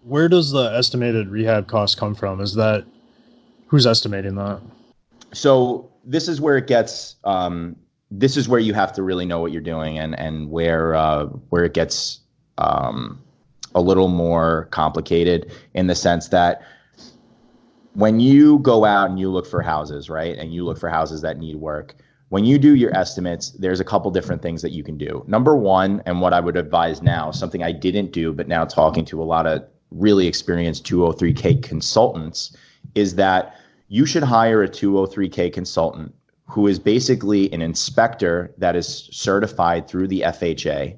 Where does the estimated rehab cost come from? Is that who's estimating that? So this is where it gets this is where you have to really know what you're doing, and where it gets a little more complicated in the sense that when you go out and you look for houses, right, and you look for houses that need work, when you do your estimates, there's a couple different things that you can do. Number one, and what I would advise now, something I didn't do, but now talking to a lot of really experienced 203K consultants, is that you should hire a 203K consultant who is basically an inspector that is certified through the FHA.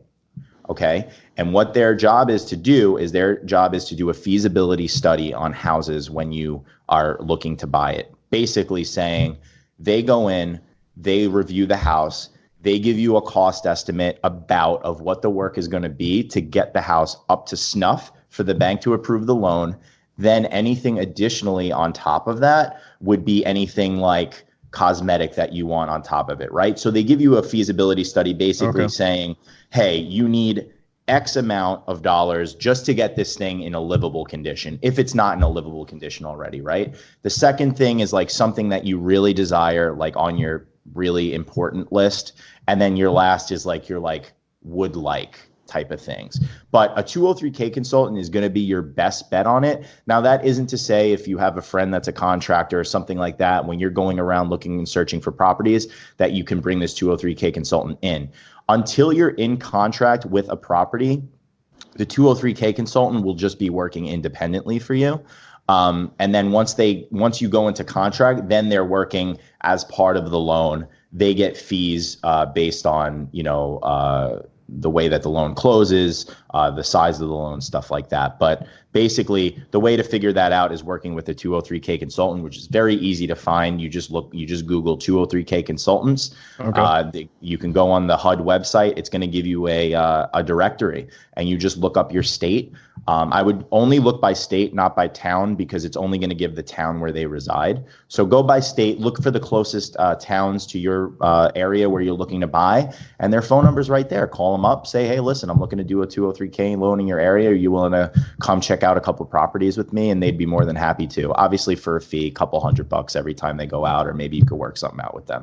Okay. And what their job is to do is a feasibility study on houses when you are looking to buy it. Basically saying they go in, they review the house, they give you a cost estimate about of what the work is going to be to get the house up to snuff for the bank to approve the loan. Then anything additionally on top of that would be anything like cosmetic that you want on top of it, right? So they give you a feasibility study basically Okay. saying, hey, you need X amount of dollars just to get this thing in a livable condition, if it's not in a livable condition already, right? The second thing is like something that you really desire, like on your really important list. And then your last is like your like would like type of things. But a 203K consultant is going to be your best bet on it. Now, that isn't to say if you have a friend that's a contractor or something like that, when you're going around looking and searching for properties, that you can bring this 203K consultant in. Until you're in contract with a property, the 203K consultant will just be working independently for you. And then once you go into contract, then they're working as part of the loan. They get fees based on, the way that the loan closes, the size of the loan, stuff like that. But basically, the way to figure that out is working with a 203K consultant, which is very easy to find. You just Google 203K consultants. Okay. You can go on the HUD website. It's going to give you a directory, and you just look up your state. I would only look by state, not by town, because it's only going to give the town where they reside. So go by state, look for the closest towns to your area where you're looking to buy, and their phone number's right there. Call them up, say, hey, listen, I'm looking to do a 203K loan in your area. Are you willing to come check out a couple properties with me? And they'd be more than happy to. Obviously, for a fee, a couple $100 every time they go out, or maybe you could work something out with them.